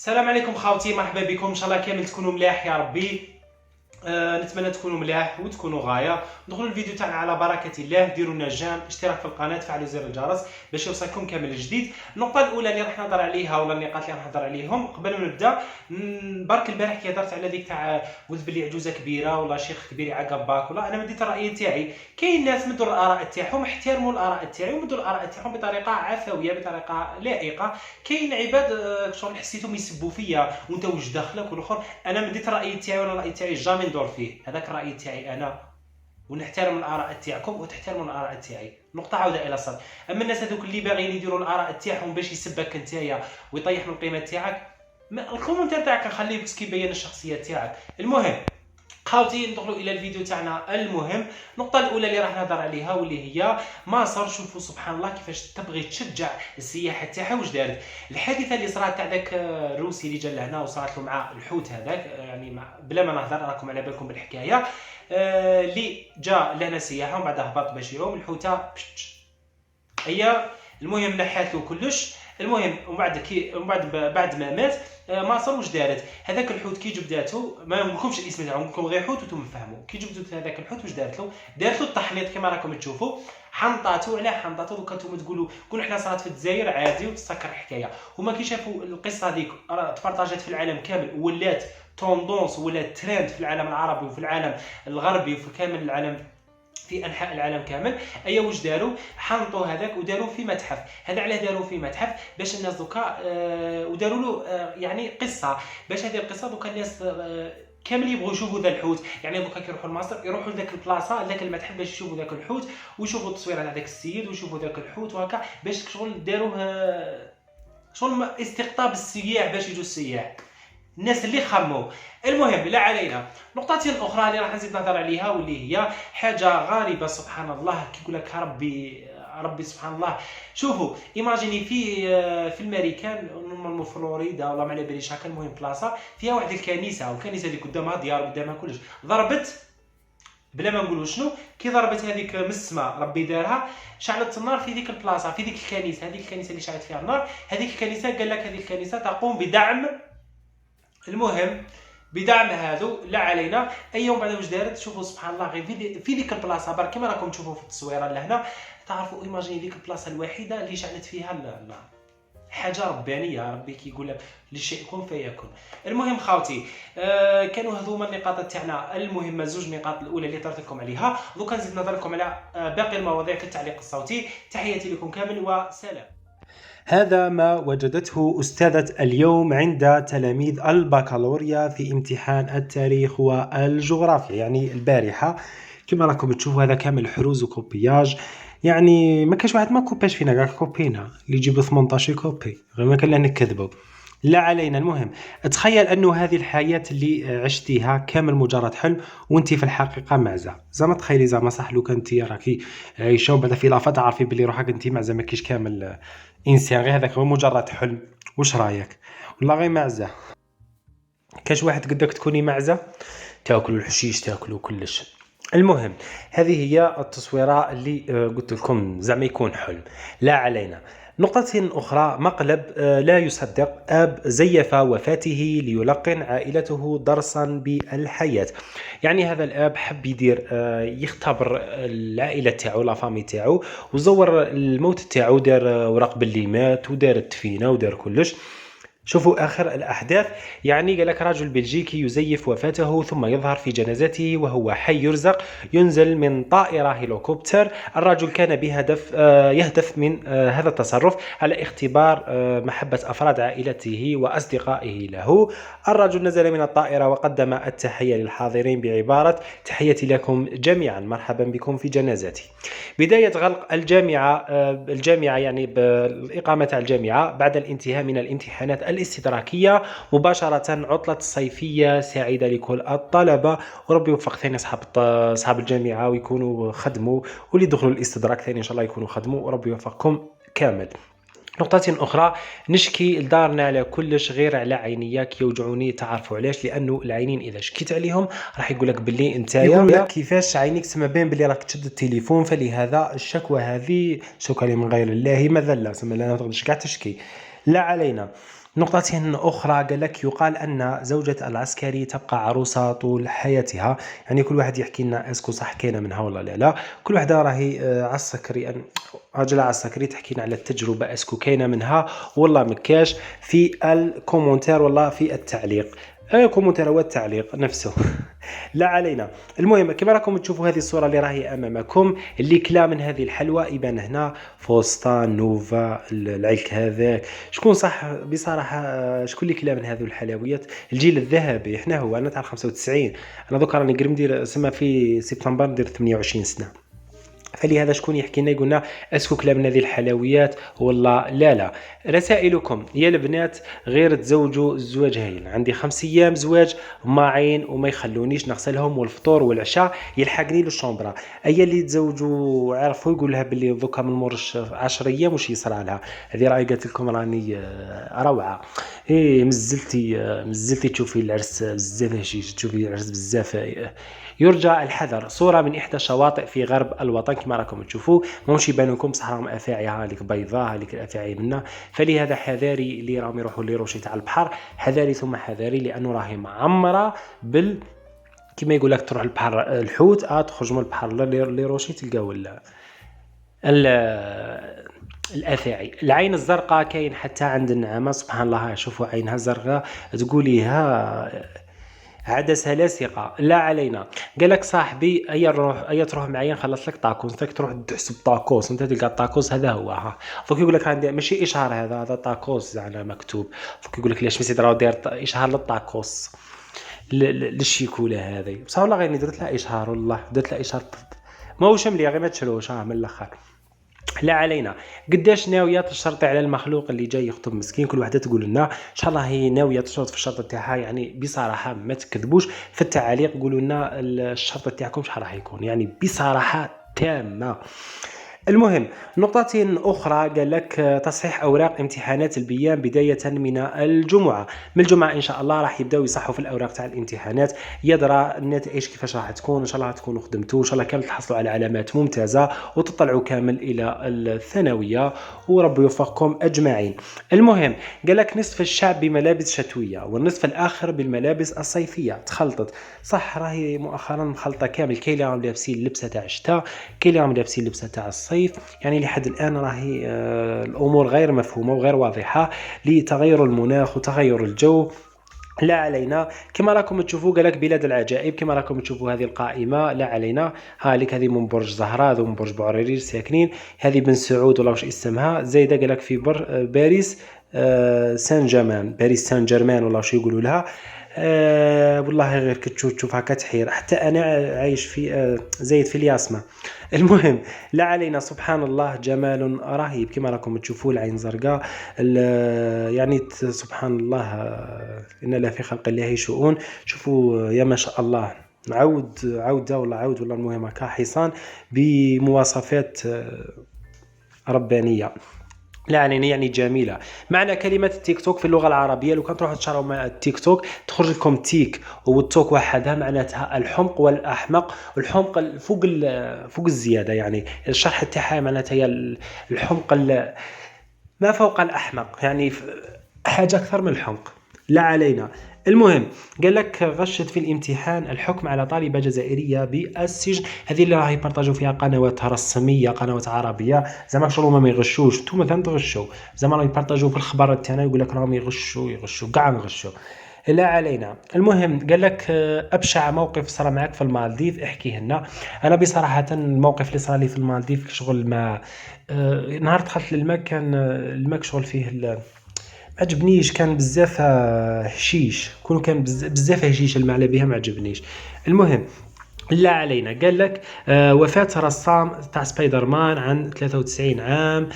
السلام عليكم خاوتي، مرحبا بكم. ان شاء الله كامل تكونوا ملاح يا ربي. نتمنى تكونوا ملاح وتكونوا غايه. ندخلوا الفيديو تاعنا على بركه الله. ديروا لنا جيم، اشتراك في القناه، فعلوا زر الجرس باش يوصلكم كامل الجديد. النقطه الاولى اللي راح نهضر عليها ولا النقاط اللي راح نهضر عليهم قبل ما نبدا، برك البارح كي هضرت على ديك تاع قلت بلي عجوزه كبيره ولا شيخ كبير يعقب باك، ولا انا مديت الراي تاعي. كاين ناس مدوا الاراء تاعهم، احترموا الاراء تاعي ومدوا الاراء تاعهم بطريقه عفويه بطريقه لائقه. كاين عباد شغل حسيتهم يسبوا فيا وانت واش دخلك والاخر. انا مديت الراي تاعي ولا الراي تاعي جامي ندور فيه، هذاك الراي تاعي انا، ونحترم الاراء تاعكم وتحترمون الاراء تاعي. نقطه عوده الى الصدر. اما الناس هذوك اللي باغيين يديروا الاراء تاعهم باش يسبك نتايا ويطيح من القيمه تاعك، الكومنتير تاعك خليه بس كيبين الشخصيه تاعك. المهم خاوتي ندخلوا الى الفيديو تاعنا. المهم النقطه الاولى اللي راح نهضر عليها واللي هي مصر. شوفوا سبحان الله كيفاش تبغي تشجع السياحه تاعها. واش دارت الحادثه اللي صرات تاع داك الروسي اللي جا لهنا وصارت له مع الحوت هذاك، يعني بلا ما نهضر راكم على بالكم بالحكايه. اللي جا لهنا سياحه ومن بعد هبط باش يعوم الحوته هي. المهم نحات له كلش. المهم بعد ما مات مصر واش دارت؟ هذاك الحوت كي جبداتو، ما نقولكمش الاسم تاعو، نقولكم غير حوت وانتم تفهموا. كي جبدت هذاك الحوت واش دارت له التحنيط كما راكم تشوفوا. حنطاتو. على حنطاتو دوكا نتوما تقولوا حنا صارت في الجزائر عادي وتسكر الحكايه. هما كي شافوا القصه هذيك تفرطاجات في العالم كامل ولات توندونس ولات ترند في العالم العربي وفي العالم الغربي وفي كامل العالم، في انحاء العالم كامل. ايا واش داروا؟ حنطوا هذاك وداروا في متحف. هذا علاه داروا في متحف؟ باش الناس دوكا وداروا له يعني قصه، باش هذه القصه دوكا الناس كامل يبغوا يشوفوا ذا الحوت. يعني دوكا كيروحوا لمصر يروحوا لذاك البلاصه لذاك المتحف باش يشوفوا ذاك الحوت ويشوفوا التصويره تاع ذاك السيد ويشوفوا ذاك الحوت وهكا، باش شغل داروه شغل استقطاب السياح باش يجوا السياح، الناس اللي خموا. المهم لا علينا. نقطة أخرى اللي راح نزيد نهضر عليها واللي هي حاجة غريبة سبحان الله. كي يقول لك ربي سبحان الله. شوفوا ايماجيني في الامريكان نورمالمون فلوريدا ولا ما على باليش هكا. المهم بلاصة فيها واحد الكنيسة، والكنيسة اللي قدامها ديار قدامها كلش. ضربت بلا ما نقولوا شنو، كي ضربت هذيك من السماء ربي دارها، شعلت النار في ذيك البلاصة في ذيك الكنيسة. هذيك الكنيسة اللي شعلت فيها النار، هذيك الكنيسة قال لك هذه الكنيسة تقوم بدعم، المهم بدعم هذو لا علينا. اي يوم بعد واش دارت؟ شوفوا سبحان الله غير في ذيك البلاصه برك كما راكم تشوفوا في التصويره لهنا. تعرفوا ايماجيني ذيك البلاصه الوحيده اللي شعلت فيها النار. حاجه ربانيه، ربي كيقول لك للشيء كن فيكون. المهم خاوتي كانوا هذوما النقاط تاعنا المهمه، زوج نقاط الاولى اللي طرت لكم عليها. دوكا نزيد نهضر لكم على باقي المواضيع في التعليق الصوتي. تحياتي لكم كامل وسلام. هذا ما وجدته أستاذة اليوم عند تلاميذ البكالوريا في امتحان التاريخ والجغرافيا، يعني البارحة. كما راكم تشوفوا هذا كامل حروز وكوبياج، يعني ما كاش واحد ما كوباش فينا، كاع كوبينا اللي يجيبوا 18 كوبي، غير ما كان نكذبوا. لا علينا. المهم تخيل انه هذه الحياة اللي عشتيها كامل مجرد حلم وانت في الحقيقة معزة. زعما تخيلي زعما صح لو كنتِ راكي عايشة وبعد في لافا تعرفي بلي روحك انت معزة، ما كيش كامل انسان، غير هذاك هو مجرد حلم. واش رايك؟ والله غير معزة. كاش واحد قدك تكوني معزة تاكلوا الحشيش تاكلوا كلش. المهم هذه هي التصويرة اللي قلت لكم زعما يكون حلم. لا علينا. نقطة أخرى، مقلب لا يصدق. أب زيف وفاته ليلقن عائلته درسا بالحياة. يعني هذا الأب حب يدير يختبر العائلة تاعو لا فامي تاعو، وزور الموت تاعو، دار ورق باللي مات ودار التفينة ودار كلش. شوفوا آخر الأحداث. يعني قال لك رجل بلجيكي يزيف وفاته ثم يظهر في جنازته وهو حي يرزق، ينزل من طائرة هليكوبتر. الرجل كان بهدف يهدف من هذا التصرف على اختبار محبة أفراد عائلته وأصدقائه له. الرجل نزل من الطائرة وقدم التحية للحاضرين بعبارة: تحياتي لكم جميعا، مرحبا بكم في جنازتي. بداية غلق الجامعة يعني بالإقامة الجامعة بعد الانتهاء من الامتحانات الاستدراكية مباشرة. عطلة صيفية سعيدة لكل الطلبة، وربي يوفق ثاني أصحاب الجامعة ويكونوا خدموا، واللي دخلوا الاستدراك ثاني إن شاء الله يكونوا خدموا، وربي يوفقكم كامل. نقطة أخرى، نشكي لدارنا على كلش غير على عينياك يوجعوني. تعرفوا علاش؟ لأنه العينين إذا شكيت عليهم راح يقول لك باللي أنت يقول لك كيفاش عينيك سما بين باللي راك تشد التليفون. فلهذا الشكوى هذه شكوى من غير الله مذلة، سما لا تقدرش كاع تشكي. لا علينا. نقطة أخرى قال لك يقال أن زوجة العسكري تبقى عروسة طول حياتها. يعني كل واحد يحكي لنا اسكو صح كاينة منها ولا لا لا. كل واحدة راهي عسكري راجل عسكري تحكي لنا على التجربة اسكو كاينة منها والله مكاش في الكومنتار والله في التعليق. كومنتار هو التعليق نفسه. لا علينا. المهم كما راكم تشوفوا هذه الصورة اللي راهي أمامكم اللي كلا من هذه الحلوى يبان هنا فستان نوفا العلك هذاك. شكون صح بصراحة شكون اللي كلا من هذه الحلويات؟ الجيل الذهبي احنا هو انا تاع 95. انا دوك راني قريب ندير سما في سبتمبر ندير 28 سنة. فلهذا شكون يحكي لنا يقولنا اسكو كلا من هذه الحلويات والله لا. رسائلكم يا البنات غير تزوجوا الزواج هايل. عندي 5 ايام زواج ماعين وما يخلونيش نغسلهم والفطور والعشاء يلحقني للشومبرا. اي اللي تزوجوا عرفوا يقول لها باللي دوكا من مرش 10 ايام وش يصرى لها. هذه راهي قالت لكم راني روعه. مزلتي تشوفي العرس بزاف هشيش تشوفي العرس بزاف. يرجى الحذر. صورة من إحدى الشواطئ في غرب الوطن كما راكم تشوفوا ماهوش يبان لكم بصح راهم أفاعي هاليك بيضاء هاليك الأفاعي منا. فلهذا حذاري اللي راهم يروحوا لروشي تاع البحر حذاري ثم حذاري لأنه راهي معمرة كما يقول لك تروح البحر الحوت تخرج من البحر لروشي تلقاو الأفاعي. العين الزرقاء كاين حتى عند النعامة سبحان الله. شوفوا عينها زرقاء تقولي عدسها لاصقة. لا علينا. قالك صاحبي أي تروح معايا نخلص لك طاكوس انت تروح تحسب طاكوس انت تلقى الطاكوس هذا هو فوق يقول لك عندي ماشي إشهار هذا طاكوس على مكتوب فوق يقول لك ليش مسيت راهو داير إشهار للطاكوس للشيكولا هذه بصح والله غير درت لها إشهار والله درت لها إشهار ماهوش مليح غير ما تشروش من الأخر. لا علينا. قداش ناويه تشرطي على المخلوق اللي جاي يخطب مسكين؟ كل وحده تقول لنا ان شاء الله هي ناويه تشرط في الشرط تاعها. يعني بصراحه ما تكذبوش في التعاليق قولوا لنا الشرط تاعكم شحال راح يكون يعني بصراحه تامه. المهم نقطة أخرى قال لك تصحيح أوراق امتحانات البيان بداية من الجمعة. من الجمعة إن شاء الله راح يبداو يصحوا في الأوراق تاع الامتحانات. يدرى النتائج كيفاش راح تكون إن شاء الله تكونوا خدمتوا إن شاء الله كامل تحصلوا على علامات ممتازة وتطلعوا كامل إلى الثانوية ورب يوفقكم أجمعين. المهم قال لك نصف الشعب بملابس شتوية والنصف الآخر بالملابس الصيفية تخلطت. صح راهي مؤخرا مخلطة كامل. كاين اللي راهم لابسين اللبسة تاع الشتاء كاين اللي راهم لابسين اللبسة تاع الصيف. يعني لحد الآن راهي الأمور غير مفهومة وغير واضحة لتغير المناخ وتغير الجو. لا علينا. كما راكم تشوفوا قالك بلاد العجائب. كما راكم تشوفوا هذه القائمة لا علينا. هاليك هذه من برج زهرة هذو من برج بعريري ساكنين. هذه بن سعود ولا واش اسمها زايدة قالك في باريس سان جيرمان باريس سان جيرمان ولا واش يقولوا لها. والله غير تشوفها كتحير. حتى أنا عايش في زايد في الياسمة. المهم لا علينا. سبحان الله جمال رهيب كما راكم تشوفوا العين زرقاء يعني سبحان الله إن لا في خلق الله شؤون. شوفوا يا ما شاء الله عود والله المهم هكا حصان بمواصفات ربانية. لا يعني جميلة. معنى كلمة تيك توك في اللغة العربية لو كان تروحوا تشرحوا مع التيك توك تخرج لكم تيك والتوك وحدها معناتها الحمق والأحمق. الحمق فوق الزيادة يعني الشرح تاعها معناتها هي الحمق ما فوق الأحمق يعني حاجة أكثر من الحمق. لا علينا. المهم قال لك غشت في الامتحان الحكم على طالبة جزائرية بالسجن. هذه اللي راح يبارطاجوا فيها قنوات رسمية قنوات عربية زعما شغلهم ما يغشوش نتوما مثلا تغشوا زعما راهم يبارطاجوا في الخبر تاعنا يقول لك راهم يغشوا كاع يغشوا. لا علينا. المهم قال لك أبشع موقف صار معك في المالديف احكيه لنا. أنا بصراحة الموقف اللي صار لي في المالديف شغل ما نهار دخلت للماء كان الماء شغل فيه عجبنيش كان بزاف هشيش كان بزاف هشيش المعنى بها ما عجبنيش. المهم لا علينا. قال لك وفاة رسام تاع سبايدر مان عن 93 عام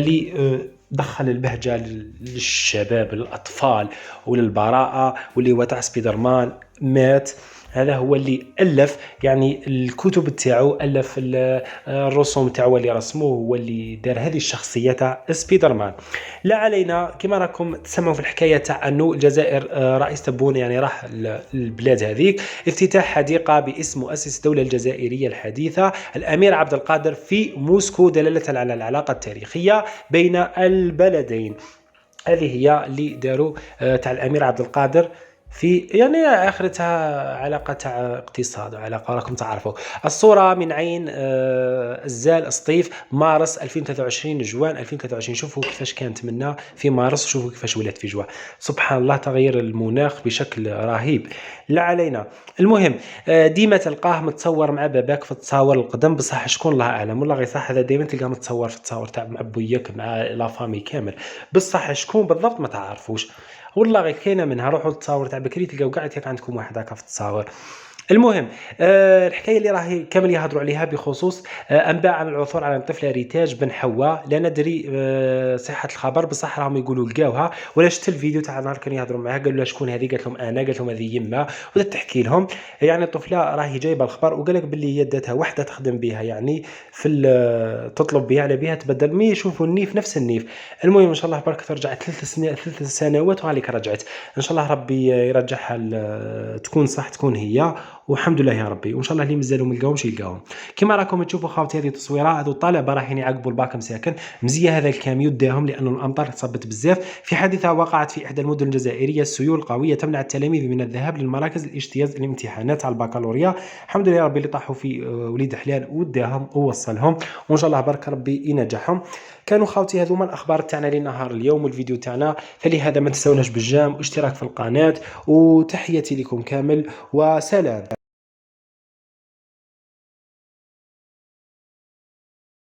لي دخل البهجة للشباب للأطفال وللبراءة واللي هو تاع سبايدر مان مات. هذا هو اللي ألف يعني الكتب تاعو ألف الرسوم تاعو اللي رسموه هو اللي دار هذه الشخصية تاع سبايدر مان. لا علينا. كما راكم تسمعوا في الحكاية تاع أنه الجزائر رئيس تبون يعني راح البلاد هذيك افتتاح حديقة باسم مؤسس الدولة الجزائرية الحديثة الأمير عبد القادر في موسكو دلالة على العلاقة التاريخية بين البلدين. هذه هي اللي داروا تاع الامير عبد القادر في يعني اخرتها علاقه تاع اقتصاد وعلاقه راكم تعرفوا. الصوره من عين الزال سطيف مارس 2023 جوان 2023. شوفوا كيفاش كانت منا في مارس وشوفوا كيفاش ولات في جوان. سبحان الله تغير المناخ بشكل رهيب. لا علينا. المهم ديما تلقاه متصور مع باباك في التصاور القدم، بصح شكون الله اعلم، والله غير صح هذا دائما تلقاه متصور في التصاور تاع مع بوياك مع لا فامي كامل، بصح شكون بالضبط ما تعرفوش. والله غير كاينه منها، روحوا للتصاور تاع بكري تلقاو كاع عندكم واحد هكا في التصاور. المهم الحكايه اللي راهي كامل يهضروا عليها بخصوص انباء عن العثور على طفله ريتاج بن حواء. لا ندري صحه الخبر، بصح راهم يقولوا لقاوها. ولا شفت الفيديو تاع نهار كانوا يهضروا معاها قالوا لها شكون هذه، قالت لهم انا، قالت لهم هذه يما، وبدات تحكي لهم. يعني الطفله راهي جايبه الخبر وقال لك باللي هي داتها وحده تخدم بها، يعني في تطلب بها على بها تبدل مي يشوفوا النيف نفس النيف. المهم ان شاء الله برك رجعت 3 سنوات وهاليك رجعت. ان شاء الله ربي يرجعها تكون صح، تكون هي، والحمد لله يا ربي. وان شاء الله اللي مازالوا ما لقاوهمش يلقاوهم. كما راكم تشوفوا خاوتي هذه تصويره، هذو الطلبه رايحين يعقبوا الباك مساكن. مزيه هذا الكاميو داهم لانه الامطار تصبت بزاف. في حادثه وقعت في احدى المدن الجزائريه، السيول القويه تمنع التلاميذ من الذهاب للمراكز الاجتياز الامتحانات على البكالوريا. الحمد لله ربي اللي طاحوا في وليد حلال وداهم ووصلهم، وان شاء الله برك ربي ينجحهم. كانوا خاوتي هذوما الاخبار تاعنا لنهار اليوم والفيديو تاعنا، فلهذا ما تنسوناش بالجام واشتراك في القناه، وتحياتي لكم كامل وسلام.